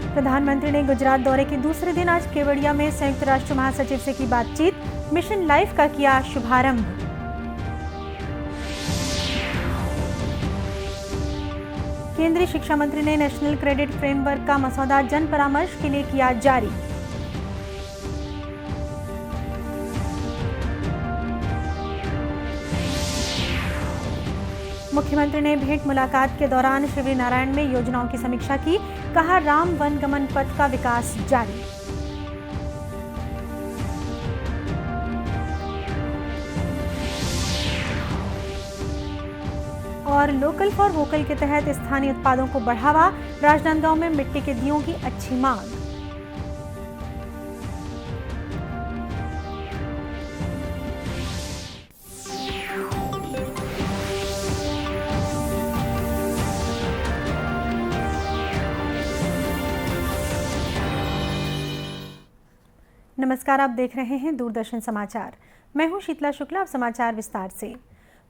प्रधानमंत्री ने गुजरात दौरे के दूसरे दिन आज केवड़िया में संयुक्त राष्ट्र महासचिव से की बातचीत, मिशन लाइफ का किया शुभारंभ। केंद्रीय शिक्षा मंत्री ने नेशनल क्रेडिट फ्रेमवर्क का मसौदा जन परामर्श के लिए किया जारी। मुख्यमंत्री ने भेंट मुलाकात के दौरान शिविर नारायण में योजनाओं की समीक्षा की, कहा राम वन गमन पथ का विकास जारी। और लोकल फॉर वोकल के तहत स्थानीय उत्पादों को बढ़ावा, राजनांदगांव में मिट्टी के दीयों की अच्छी मांग। नमस्कार, आप देख रहे हैं दूरदर्शन समाचार। मैं हूं शीतला शुक्ला। अब समाचार विस्तार से।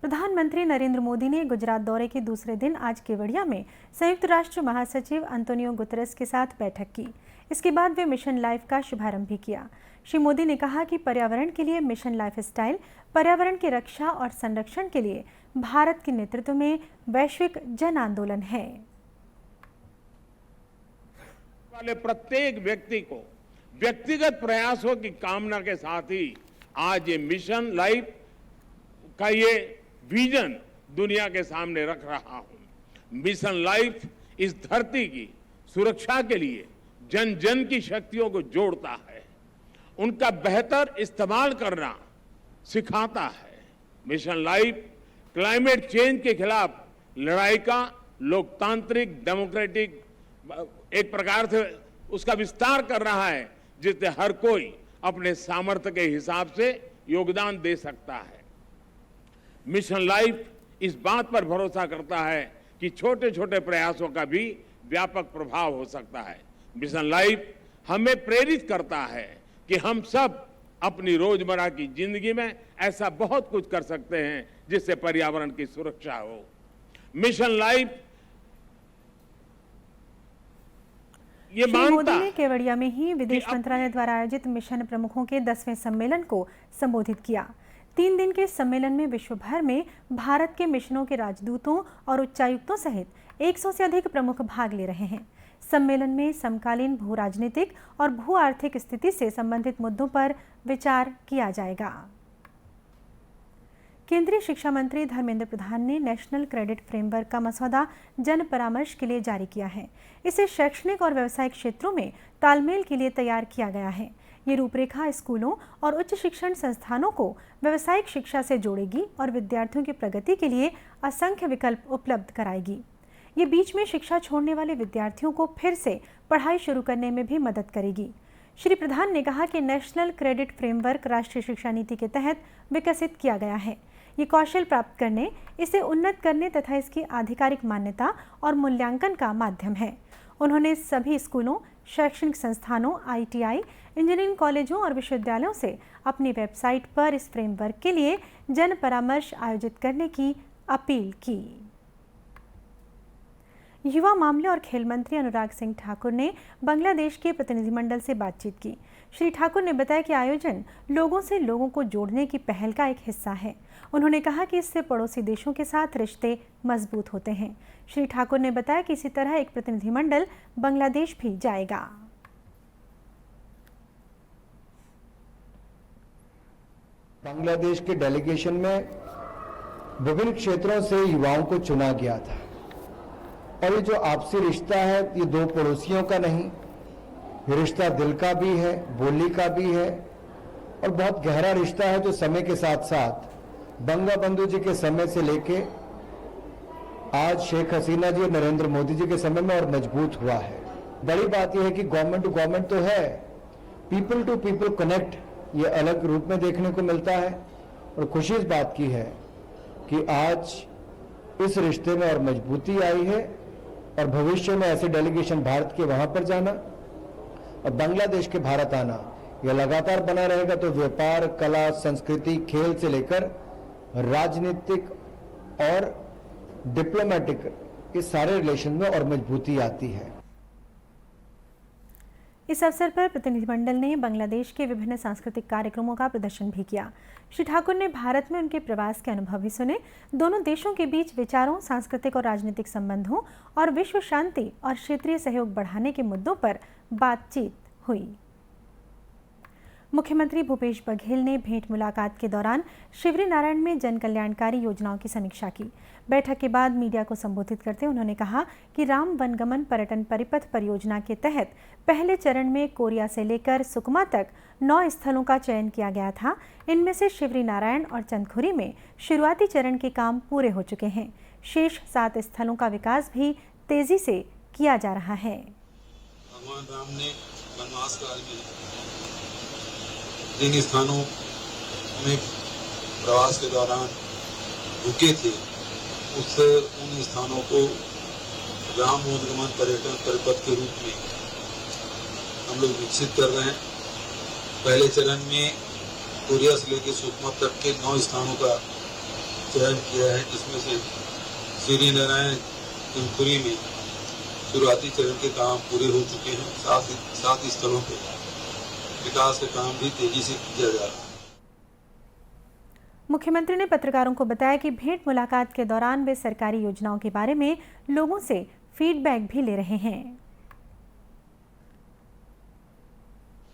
प्रधानमंत्री नरेंद्र मोदी ने गुजरात दौरे के दूसरे दिन आज केवड़िया में संयुक्त राष्ट्र महासचिव अंतोनियो गुतरस के साथ बैठक की। इसके बाद वे मिशन लाइफ का शुभारंभ भी किया। श्री मोदी ने कहा कि पर्यावरण के लिए मिशन लाइफ स्टाइल पर्यावरण की रक्षा और संरक्षण के लिए भारत के नेतृत्व में वैश्विक जन आंदोलन है। प्रत्येक व्यक्ति को व्यक्तिगत प्रयासों की कामना के साथ ही आज ये मिशन लाइफ का ये विजन दुनिया के सामने रख रहा हूं। मिशन लाइफ इस धरती की सुरक्षा के लिए जन जन की शक्तियों को जोड़ता है, उनका बेहतर इस्तेमाल करना सिखाता है। मिशन लाइफ क्लाइमेट चेंज के खिलाफ लड़ाई का लोकतांत्रिक डेमोक्रेटिक एक प्रकार से उसका विस्तार कर रहा है, जिससे हर कोई अपने सामर्थ्य के हिसाब से योगदान दे सकता है। मिशन लाइफ इस बात पर भरोसा करता है कि छोटे छोटे प्रयासों का भी व्यापक प्रभाव हो सकता है। मिशन लाइफ हमें प्रेरित करता है कि हम सब अपनी रोजमर्रा की जिंदगी में ऐसा बहुत कुछ कर सकते हैं जिससे पर्यावरण की सुरक्षा हो। मिशन लाइफ ये श्री मोदी ने केवड़िया में ही विदेश मंत्रालय द्वारा आयोजित मिशन प्रमुखों के 10वें सम्मेलन को संबोधित किया। 3 दिन के सम्मेलन में विश्व भर में भारत के मिशनों के राजदूतों और उच्चायुक्तों सहित 100 से अधिक प्रमुख भाग ले रहे हैं। सम्मेलन में समकालीन भू राजनीतिक और भू आर्थिक स्थिति से संबंधित मुद्दों पर विचार किया जाएगा। केंद्रीय शिक्षा मंत्री धर्मेंद्र प्रधान ने नेशनल क्रेडिट फ्रेमवर्क का मसौदा जन परामर्श के लिए जारी किया है। इसे शैक्षणिक और व्यावसायिक क्षेत्रों में तालमेल के लिए तैयार किया गया है। ये रूपरेखा स्कूलों और उच्च शिक्षण संस्थानों को व्यावसायिक शिक्षा से जोड़ेगी और विद्यार्थियों की प्रगति के लिए असंख्य विकल्प उपलब्ध कराएगी। ये बीच में शिक्षा छोड़ने वाले विद्यार्थियों को फिर से पढ़ाई शुरू करने में भी मदद करेगी। श्री प्रधान ने कहा कि नेशनल क्रेडिट फ्रेमवर्क राष्ट्रीय शिक्षा नीति के तहत विकसित किया गया है। ये कौशल प्राप्त करने, इसे उन्नत करने तथा इसकी आधिकारिक मान्यता और मूल्यांकन का माध्यम है। उन्होंने सभी स्कूलों, शैक्षणिक संस्थानों, ITI, इंजीनियरिंग कॉलेजों और विश्वविद्यालयों से अपनी वेबसाइट पर इस फ्रेमवर्क के लिए जन परामर्श आयोजित करने की अपील की। युवा मामले और खेल मंत्री अनुराग सिंह ठाकुर ने बांग्लादेश के प्रतिनिधिमंडल से बातचीत की। श्री ठाकुर ने बताया कि आयोजन लोगों से लोगों को जोड़ने की पहल का एक हिस्सा है। उन्होंने कहा कि इससे पड़ोसी देशों के साथ रिश्ते मजबूत होते हैं। श्री ठाकुर ने बताया कि इसी तरह एक प्रतिनिधिमंडल बांग्लादेश भी जाएगा। बांग्लादेश के डेलीगेशन में विभिन्न क्षेत्रों से युवाओं को चुना गया था और ये जो आपसी रिश्ता है, ये दो पड़ोसियों का नहीं, ये रिश्ता दिल का भी है, बोली का भी है और बहुत गहरा रिश्ता है जो समय के साथ साथ बंगबंधु जी के समय से लेके आज शेख हसीना जी और नरेंद्र मोदी जी के समय में और मजबूत हुआ है। बड़ी बात यह है कि गवर्नमेंट टू गवर्नमेंट तो है, पीपल टू पीपल कनेक्ट ये अलग रूप में देखने को मिलता है और खुशी इस बात की है कि आज इस रिश्ते में और मजबूती आई है और भविष्य में ऐसे डेलीगेशन भारत के वहां पर जाना और बांग्लादेश के भारत आना यह लगातार बना रहेगा। तो व्यापार, कला, संस्कृति, खेल से लेकर राजनीतिक और डिप्लोमेटिक इस सारे रिलेशन में और मजबूती आती है। इस अवसर पर प्रतिनिधिमंडल ने बांग्लादेश के विभिन्न सांस्कृतिक कार्यक्रमों का प्रदर्शन भी किया। श्री ठाकुर ने भारत में उनके प्रवास के अनुभव भी सुने। दोनों देशों के बीच विचारों, सांस्कृतिक और राजनीतिक संबंधों और विश्व शांति और क्षेत्रीय सहयोग बढ़ाने के मुद्दों पर बातचीत हुई। मुख्यमंत्री भूपेश बघेल ने भेंट मुलाकात के दौरान शिवरीनारायण में जन कल्याणकारी योजनाओं की समीक्षा की। बैठक के बाद मीडिया को संबोधित करते उन्होंने कहा कि राम वनगमन पर्यटन परिपथ परियोजना के तहत पहले चरण में कोरिया से लेकर सुकमा तक 9 स्थलों का चयन किया गया था। इनमें से शिवरीनारायण और चंदखुरी में शुरुआती चरण के काम पूरे हो चुके हैं। शेष 7 स्थलों का विकास भी तेजी से किया जा रहा है। भगवान राम ने वनवास काल में जिन स्थानों में प्रवास के दौरान रुके थे, उन स्थानों को राम वनगमन पर्यटन परिपथ के रूप में हम लोग विकसित कर रहे हैं। पहले चरण में कोरिया से लेकर सुकमा तक के 9 स्थानों का चयन किया है, जिसमें से शिवरीनारायण चंदखुरी में शुरुआती चरण के काम पूरे हो चुके हैं। साथ ही स्थलों पे विकास के काम भी तेजी से किया जा रहा है। मुख्यमंत्री ने पत्रकारों को बताया कि भेंट मुलाकात के दौरान वे सरकारी योजनाओं के बारे में लोगों से फीडबैक भी ले रहे हैं।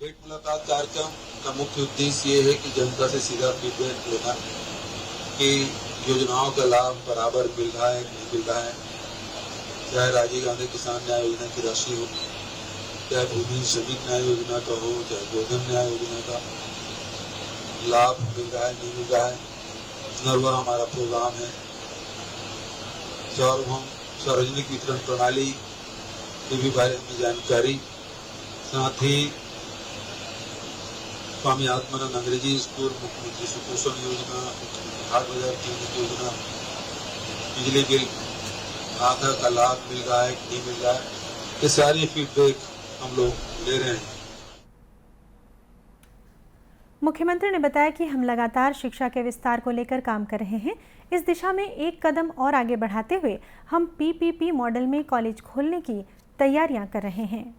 भेंट मुलाकात कार्यक्रम का मुख्य उद्देश्य ये है कि जनता से सीधा फीडबैक लेना कि योजनाओं का लाभ बराबर मिल रहा है नहीं मिल रहा है। चाहे राजीव गांधी किसान न्याय योजना की राशि हो, चाहे भूमि श्रमिक न्याय योजना का हो, चाहे गोधन न्याय योजना का लाभ मिल रहा है नहीं मिल रहा है। नरवा हमारा प्रोग्राम है। सार्वजनिक वितरण प्रणाली के भी बारे में जानकारी, साथ ही स्वामी आत्मानंद अंग्रेजी स्कूल, मुख्यमंत्री सुपोषण योजना, हाट बाजार केंद्र योजना, बिजली बिल आधा का लाभ मिल रहा है कि नहीं मिल रहा है, ये सारी फीडबैक हम लोग ले रहे हैं। मुख्यमंत्री ने बताया कि हम लगातार शिक्षा के विस्तार को लेकर काम कर रहे हैं। इस दिशा में एक कदम और आगे बढ़ाते हुए हम पीपीपी मॉडल में कॉलेज खोलने की तैयारियां कर रहे हैं।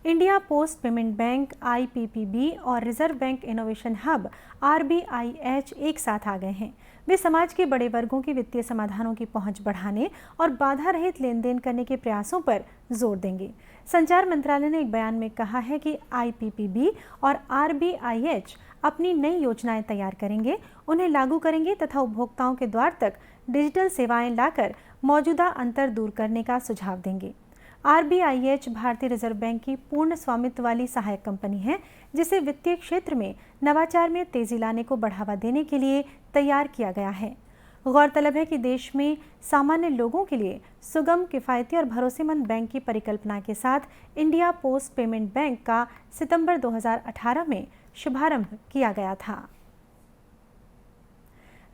India post payment bank IPPB और रिजर्व बैंक इनोवेशन हब आरबीआईएच एक साथ आ गए हैं। वे समाज के बड़े वर्गों की वित्तीय समाधानों की पहुंच बढ़ाने और बाधा रहित लेन देन करने के प्रयासों पर जोर देंगे। संचार मंत्रालय ने एक बयान में कहा है कि आईपीपीबी और आरबीआईएच अपनी नई योजनाएं तैयार करेंगे, उन्हें लागू करेंगे तथा उपभोक्ताओं के द्वार तक डिजिटल सेवाएं लाकर मौजूदा अंतर दूर करने का सुझाव देंगे। आरबीआईएच भारतीय रिजर्व बैंक की पूर्ण स्वामित्व वाली सहायक कंपनी है, जिसे वित्तीय क्षेत्र में नवाचार में तेजी लाने को बढ़ावा देने के लिए तैयार किया गया है। गौरतलब है कि देश में सामान्य लोगों के लिए सुगम, किफ़ायती और भरोसेमंद बैंक की परिकल्पना के साथ इंडिया पोस्ट पेमेंट बैंक का सितंबर 2018 में शुभारंभ किया गया था।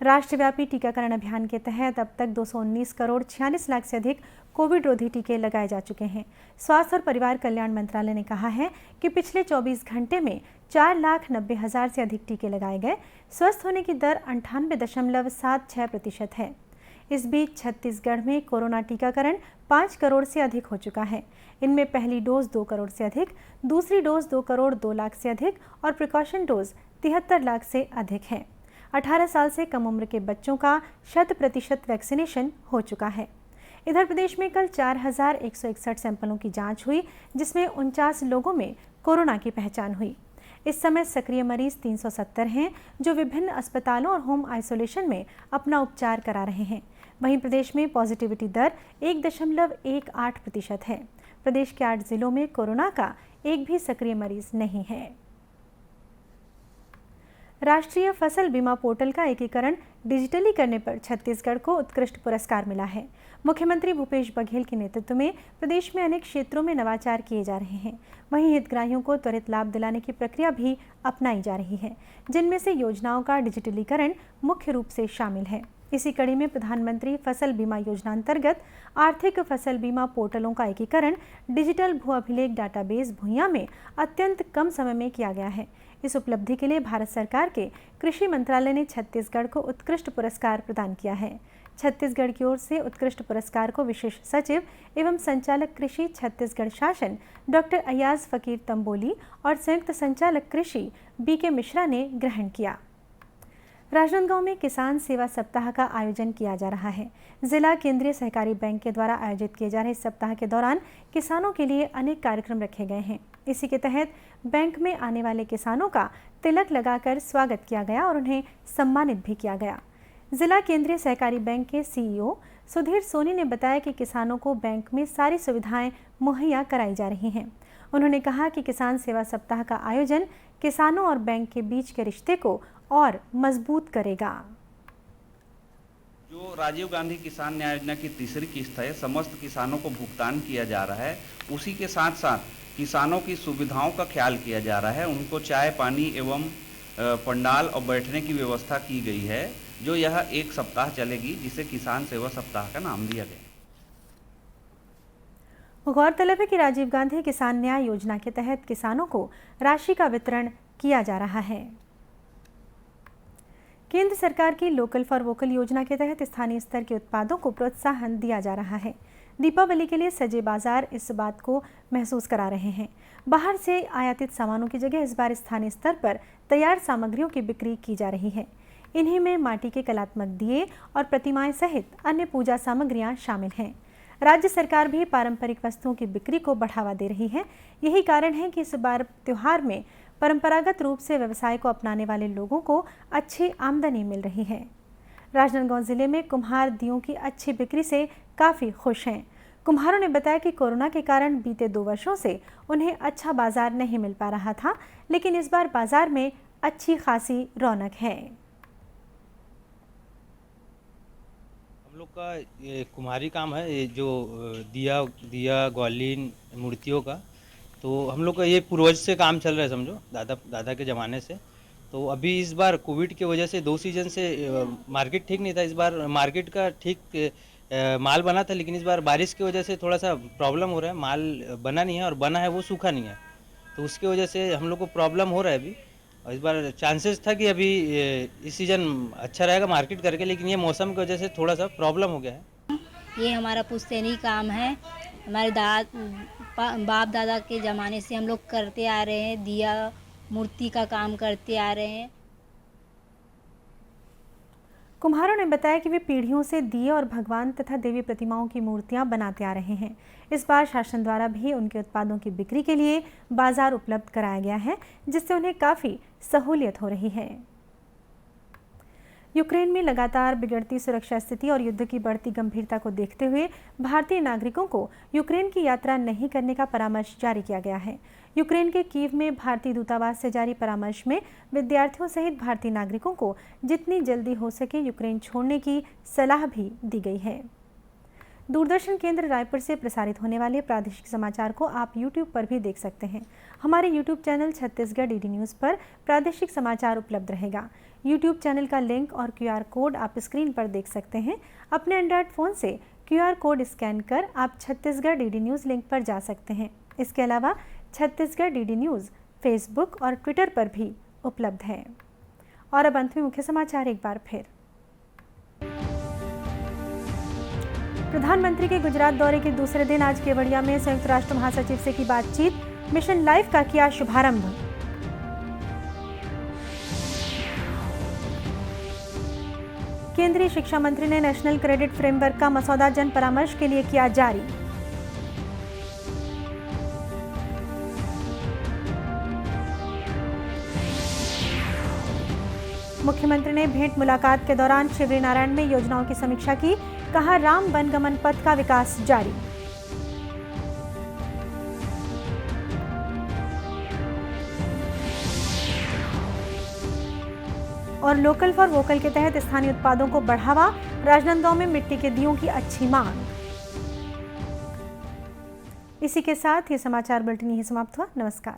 राष्ट्रव्यापी टीकाकरण अभियान के तहत अब तक 219 करोड़ 46 लाख से अधिक कोविड रोधी टीके लगाए जा चुके हैं। स्वास्थ्य और परिवार कल्याण मंत्रालय ने कहा है कि पिछले 24 घंटे में 4,90,000 से अधिक टीके लगाए गए। स्वस्थ होने की दर 98.76% है। इस बीच छत्तीसगढ़ में कोरोना टीकाकरण 5 करोड़ से अधिक हो चुका है। इनमें पहली डोज 2 करोड़ से अधिक, दूसरी डोज 2 करोड़ 2 लाख से अधिक और प्रिकॉशन डोज 73 लाख से अधिक है। 18 साल से कम उम्र के बच्चों का 100% वैक्सीनेशन हो चुका है। इधर प्रदेश में कल 4,161 सैंपलों की जांच हुई, जिसमें 49 लोगों में कोरोना की पहचान हुई। इस समय सक्रिय मरीज 370 हैं, जो विभिन्न अस्पतालों और होम आइसोलेशन में अपना उपचार करा रहे हैं। वहीं प्रदेश में पॉजिटिविटी दर 1.18% है। प्रदेश के 8 जिलों में कोरोना का एक भी सक्रिय मरीज नहीं है। राष्ट्रीय फसल बीमा पोर्टल का एकीकरण डिजिटली करने पर छत्तीसगढ़ को उत्कृष्ट पुरस्कार मिला है। मुख्यमंत्री भूपेश बघेल के नेतृत्व में प्रदेश में अनेक क्षेत्रों में नवाचार किए जा रहे हैं। वहीं हितग्राहियों को त्वरित लाभ दिलाने की प्रक्रिया भी अपनाई जा रही है, जिनमें से योजनाओं का डिजिटलीकरण मुख्य रूप से शामिल है। इसी कड़ी में प्रधानमंत्री फसल बीमा योजना अंतर्गत आर्थिक फसल बीमा पोर्टलों का एकीकरण डिजिटल भू अभिलेख डाटाबेस भुइयां में अत्यंत कम समय में किया गया है। इस उपलब्धि के लिए भारत सरकार के कृषि मंत्रालय ने छत्तीसगढ़ को उत्कृष्ट पुरस्कार प्रदान किया है। छत्तीसगढ़ की ओर से उत्कृष्ट पुरस्कार को विशेष सचिव एवं संचालक कृषि छत्तीसगढ़ शासन डॉक्टर अयाज फकीर तंबोली और संयुक्त संचालक कृषि बीके मिश्रा ने ग्रहण किया। राजनांदगांव में किसान सेवा सप्ताह का आयोजन किया जा रहा है। जिला केंद्रीय सहकारी बैंक के द्वारा आयोजित किए जा रहे इस सप्ताह के दौरान किसानों के लिए अनेक कार्यक्रम रखे गए हैं। इसी के तहत बैंक में आने वाले किसानों का तिलक लगाकर स्वागत किया गया और उन्हें सम्मानित भी किया गया। जिला केंद्रीय सहकारी बैंक के सीईओ सुधीर सोनी ने बताया कि किसानों को बैंक में सारी सुविधाएं मुहैया कराई जा रही हैं। उन्होंने कहा कि किसान सेवा सप्ताह का आयोजन किसानों और बैंक के बीच के रिश्ते को और मजबूत करेगा। जो राजीव गांधी किसान न्याय योजना की तीसरी किस्त है, समस्त किसानों को भुगतान किया जा रहा है। उसी के साथ साथ किसानों की सुविधाओं का ख्याल किया जा रहा है। उनको चाय पानी एवं पंडाल और बैठने की व्यवस्था की गई है, जो यह एक सप्ताह चलेगी, जिसे किसान सेवा सप्ताह का नाम दिया गया। गौरतलब है कि राजीव गांधी किसान न्याय योजना के तहत किसानों को राशि का वितरण किया जा रहा है। केंद्र सरकार की लोकल फॉर वोकल योजना के तहत स्थानीय स्तर के उत्पादों को प्रोत्साहन दिया जा रहा है। दीपावली के लिए सजे बाजार इस बात को महसूस करा रहे हैं। बाहर से आयातित सामानों की जगह इस बार स्थानीय स्तर पर तैयार सामग्रियों की बिक्री की जा रही है। इन्हीं में माटी के कलात्मक दिए और प्रतिमाएं सहित अन्य पूजा सामग्रियां शामिल हैं। राज्य सरकार भी पारंपरिक वस्तुओं की बिक्री को बढ़ावा दे रही है। यही कारण है कि इस बार त्योहार में परंपरागत रूप से व्यवसाय को अपनाने वाले लोगों को अच्छी आमदनी मिल रही है। राजनांदगांव जिले में कुम्हार दियों की अच्छी बिक्री से काफ़ी खुश हैं। कुम्हारों ने बताया कि कोरोना के कारण बीते 2 वर्षों से उन्हें अच्छा बाजार नहीं मिल पा रहा था, लेकिन इस बार बाजार में अच्छी खासी रौनक है। हम लोग का ये कुम्हारी काम है, ये जो दिया ग्वालिन मूर्तियों का, तो हम लोग का ये पूर्वज से काम चल रहा है, समझो दादा के ज़माने से। तो अभी इस बार कोविड की वजह से 2 सीजन से मार्केट ठीक नहीं था। इस बार मार्केट का ठीक माल बना था, लेकिन इस बार बारिश की वजह से थोड़ा सा प्रॉब्लम हो रहा है। माल बना नहीं है और बना है वो सूखा नहीं है, तो उसकी वजह से हम लोग को प्रॉब्लम हो रहा है अभी। और इस बार चांसेस था कि अभी इस सीज़न अच्छा रहेगा मार्केट करके, लेकिन ये मौसम की वजह से थोड़ा सा प्रॉब्लम हो गया है। ये हमारा पुश्तैनी काम है। हमारे बाप दादा के ज़माने से हम लोग करते आ रहे हैं। दिया मूर्ति का काम करते आ रहे हैं। कुम्हारों ने बताया कि वे पीढ़ियों से दिए और भगवान तथा देवी प्रतिमाओं की मूर्तियां बनाते आ रहे हैं। इस बार शासन द्वारा भी उनके उत्पादों की बिक्री के लिए बाजार उपलब्ध कराया गया है, जिससे उन्हें काफ़ी सहूलियत हो रही है। यूक्रेन में लगातार बिगड़ती सुरक्षा स्थिति और युद्ध की बढ़ती गंभीरता को देखते हुए भारतीय नागरिकों को यूक्रेन की यात्रा नहीं करने का परामर्श जारी किया गया है। यूक्रेन के कीव में भारतीय दूतावास से जारी परामर्श में विद्यार्थियों सहित भारतीय नागरिकों को जितनी जल्दी हो सके यूक्रेन छोड़ने की सलाह भी दी गई है। दूरदर्शन केंद्र रायपुर से प्रसारित होने वाले प्रादेशिक समाचार को आप YouTube पर भी देख सकते हैं। हमारे YouTube channel Chhattisgarh DD news पर प्रादेशिक समाचार उपलब्ध रहेगा। YouTube चैनल का लिंक और QR कोड आप स्क्रीन पर देख सकते हैं। अपने एंड्रॉयड फ़ोन से QR कोड स्कैन कर आप छत्तीसगढ़ डीडी न्यूज़ लिंक पर जा सकते हैं। इसके अलावा छत्तीसगढ़ डीडी न्यूज़ फेसबुक और ट्विटर पर भी उपलब्ध है। और अब अंत में मुख्य समाचार एक बार फिर। प्रधानमंत्री के गुजरात दौरे के दूसरे दिन आज केवड़िया में संयुक्त राष्ट्र महासचिव से की बातचीत। मिशन लाइफ का किया शुभारंभ। केंद्रीय शिक्षा मंत्री ने नेशनल क्रेडिट फ्रेमवर्क का मसौदा जन परामर्श के लिए किया जारी। मुख्यमंत्री ने भेंट मुलाकात के दौरान शिवरीनारायण में योजनाओं की समीक्षा की। कहा, राम वनगमन पथ का विकास जारी। और लोकल फॉर वोकल के तहत स्थानीय उत्पादों को बढ़ावा। राजनांदगांव में मिट्टी के दियों की अच्छी मांग। इसी के साथ ये समाचार बुलेटिन यहीं समाप्त हुआ। नमस्कार।